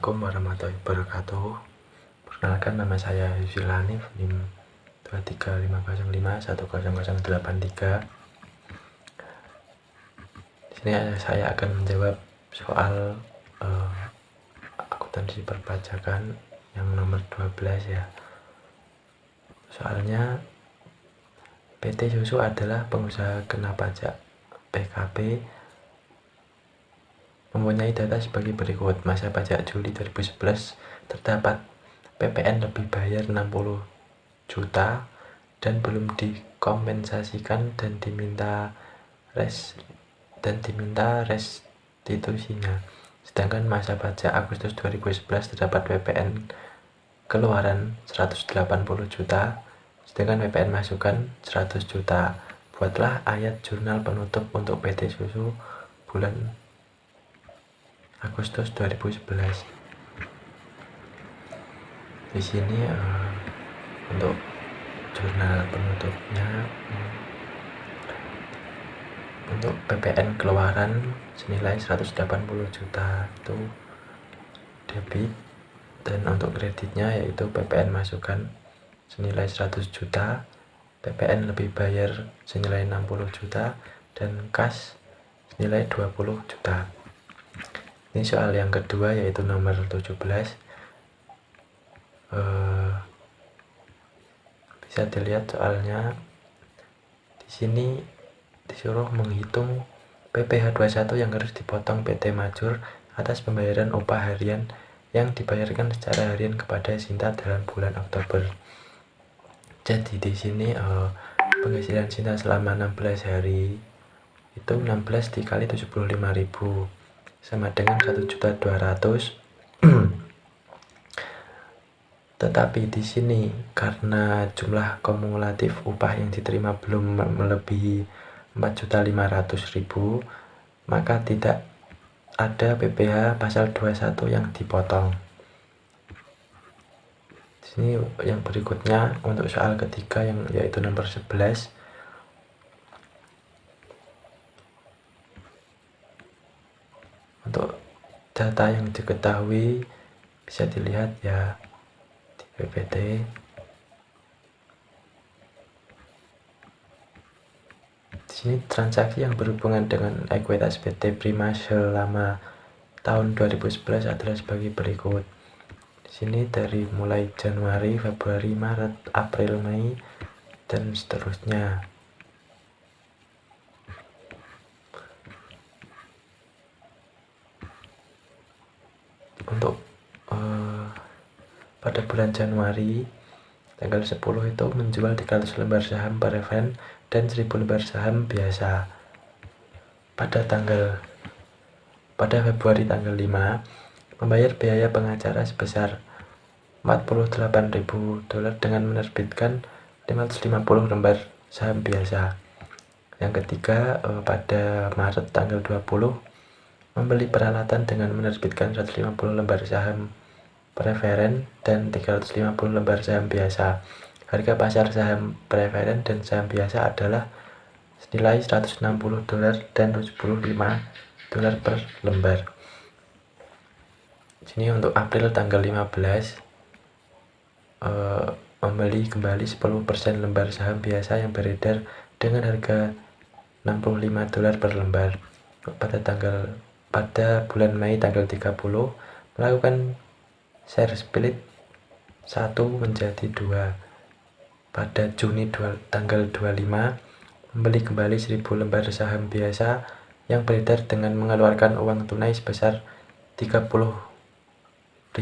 Assalamualaikum warahmatullahi wabarakatuh. Perkenalkan, nama saya Yusila Hanif, NIM 23505100083. Di sini saya akan menjawab soal akuntansi perpajakan yang nomor 12 ya. Soalnya, PT Susu adalah pengusaha kena pajak PKP mempunyai data sebagai berikut. Masa pajak Juli 2011 terdapat PPN lebih bayar 60 juta dan belum dikompensasikan dan diminta restitusinya. Sedangkan masa pajak Agustus 2011 terdapat PPN keluaran 180 juta, sedangkan PPN masukan 100 juta. Buatlah ayat jurnal penutup untuk PT Susu bulan Agustus 2011. Di sini untuk jurnal penutupnya, untuk PPN keluaran senilai 180 juta itu debit, dan untuk kreditnya yaitu PPN masukan senilai 100 juta, PPN lebih bayar senilai 60 juta, dan kas senilai 20 juta. Ini soal yang kedua, yaitu nomor 17. Bisa dilihat soalnya di sini disuruh menghitung PPh 21 yang harus dipotong PT Majur atas pembayaran upah harian yang dibayarkan secara harian kepada Sinta dalam bulan Oktober. Jadi di sini penghasilan Sinta selama 16 hari itu 16 dikali 75.000 sama dengan 1.200.000. Tetapi di sini karena jumlah kumulatif upah yang diterima belum melebihi 4.500.000, maka tidak ada PPh pasal 21 yang dipotong. Di sini yang berikutnya untuk soal ketiga yaitu nomor 11. Untuk data yang diketahui bisa dilihat ya di PPT. Di sini transaksi yang berhubungan dengan ekuitas PT Prima selama tahun 2011 adalah sebagai berikut. Di sini dari mulai Januari, Februari, Maret, April, Mei, dan seterusnya. Untuk pada bulan Januari tanggal 10 itu menjual 300 lembar saham preferen dan 1000 lembar saham biasa. Pada Februari tanggal 5 membayar biaya pengacara sebesar $48.000 dengan menerbitkan 550 lembar saham biasa. Yang ketiga, pada Maret tanggal 20 membeli peralatan dengan menerbitkan 150 lembar saham preferen dan 350 lembar saham biasa. Harga pasar saham preferen dan saham biasa adalah senilai $160 dan $75 per lembar. Sini untuk April tanggal 15 membeli kembali 10% lembar saham biasa yang beredar dengan harga $65 per lembar. Pada bulan Mei tanggal 30 melakukan share split 1 menjadi 2. Pada Juni tanggal 25 membeli kembali 1000 lembar saham biasa yang beredar dengan mengeluarkan uang tunai sebesar $30.000.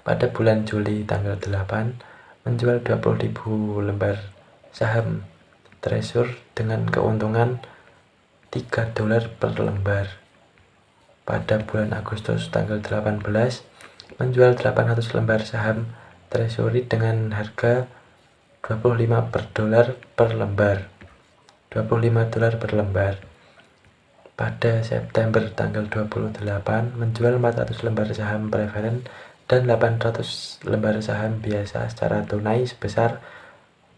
Pada bulan Juli tanggal 8 menjual 20.000 lembar saham treasure dengan keuntungan $3 per lembar. Pada bulan Agustus tanggal 18 menjual 800 lembar saham treasury dengan harga $25 per lembar. $25 per lembar. Pada September tanggal 28 menjual 400 lembar saham preferen dan 800 lembar saham biasa secara tunai sebesar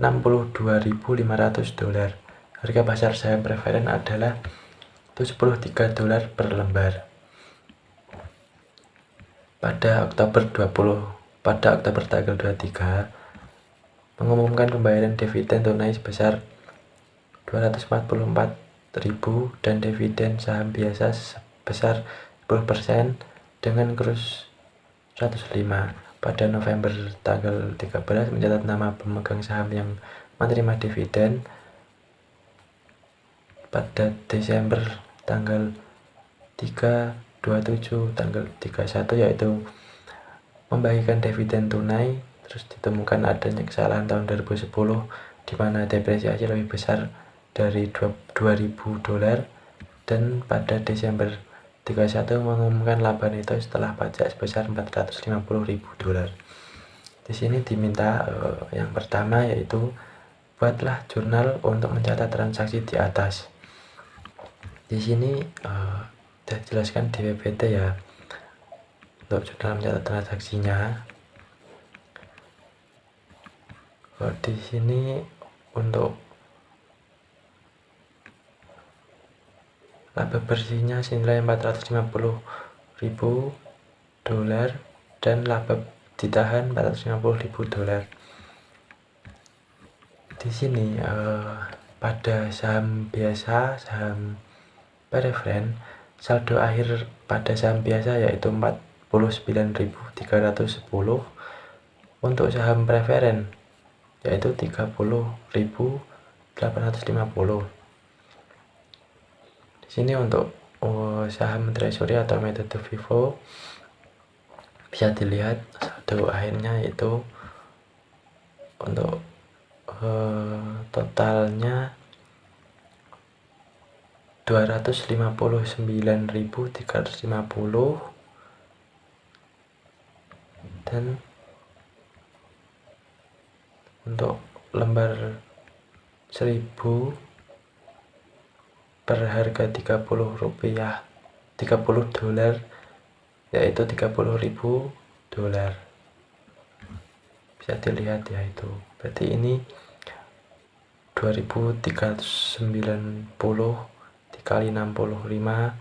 $62.500. Harga pasar saham preferen adalah $73 per lembar. pada Oktober tanggal 23 mengumumkan pembayaran dividen tunai sebesar 244.000 dan dividen saham biasa sebesar 10% dengan kurs 105. Pada November tanggal 13 mencatat nama pemegang saham yang menerima dividen. Pada Desember tanggal 3/27 tanggal 31 yaitu membagikan dividen tunai. Terus ditemukan adanya kesalahan tahun 2010 di mana depresiasi lebih besar dari $2.000 dan pada Desember 31 mengumumkan laba neto setelah pajak sebesar $450.000. Di sini diminta yang pertama yaitu buatlah jurnal untuk mencatat transaksi di atas. Di sini sudah dijelaskan di PPT ya untuk jurnal mencatat transaksinya. Di sini untuk laba bersihnya senilai $450.000 dan laba ditahan $450.000. Di sini pada saham biasa, saham preferen, saldo akhir pada saham biasa yaitu 49.310. Untuk saham preferen yaitu 30.850. Di sini untuk saham treasury atau metode FIFO bisa dilihat saldo akhirnya yaitu untuk totalnya 259.350 dan untuk lembar 1000 per harga $30 yaitu $30.000. Bisa dilihat ya, itu berarti ini 2.390 dikali 65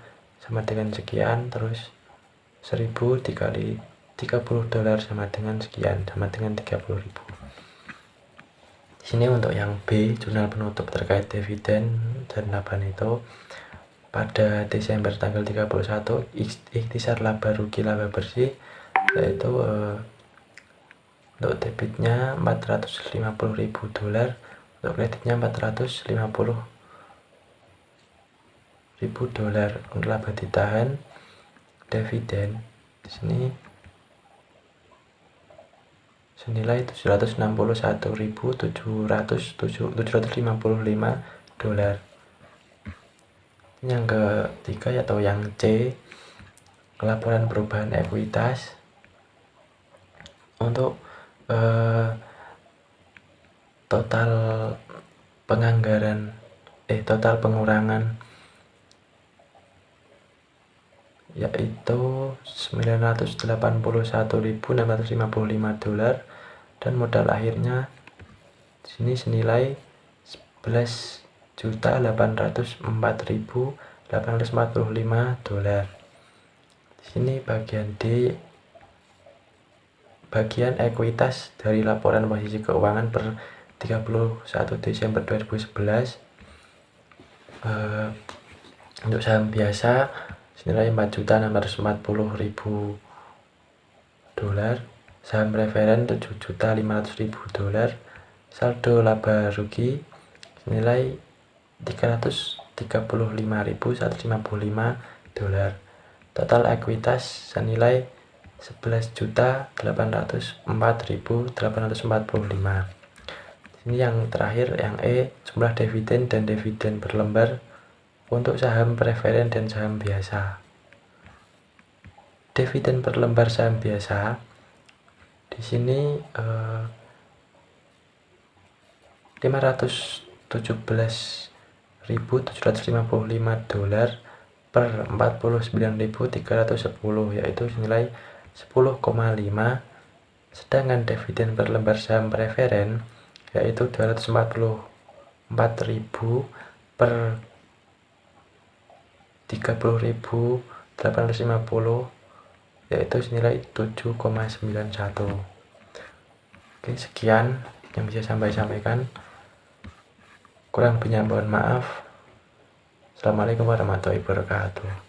sama dengan sekian, terus 1000 dikali $30 sama dengan sekian, sama dengan 30.000. Di sini untuk yang B, jurnal penutup terkait dividen dan laba neto. Pada Desember tanggal 31 ikhtisar laba rugi laba bersih yaitu untuk debitnya $450.000, untuk kreditnya $450.000. Untuk laba ditahan dividen di sini senilai $751.755. Yang ketiga atau yang C, laporan perubahan ekuitas. Untuk total pengurangan yaitu $981.655 dan modal akhirnya di sini senilai $11.804.845. Di sini bagian D, bagian ekuitas dari laporan posisi keuangan per 31 Desember 2011. Untuk saham biasa senilai $4.640.000, saham preferen $7.500.000, saldo laba rugi senilai $335.155, total ekuitas senilai $11.804.845. Ini yang terakhir, yang E, jumlah dividen dan dividen berlembar untuk saham preferen dan saham biasa. Dividen per lembar saham biasa di sini $517.755 per 49.310 yaitu senilai 10,5. Sedangkan dividen per lembar saham preferen yaitu 244.000 per 30.850 yaitu senilai 7,91. Oke, sekian yang bisa saya sampaikan. Kurang lebihnya mohon maaf. Assalamualaikum warahmatullahi wabarakatuh.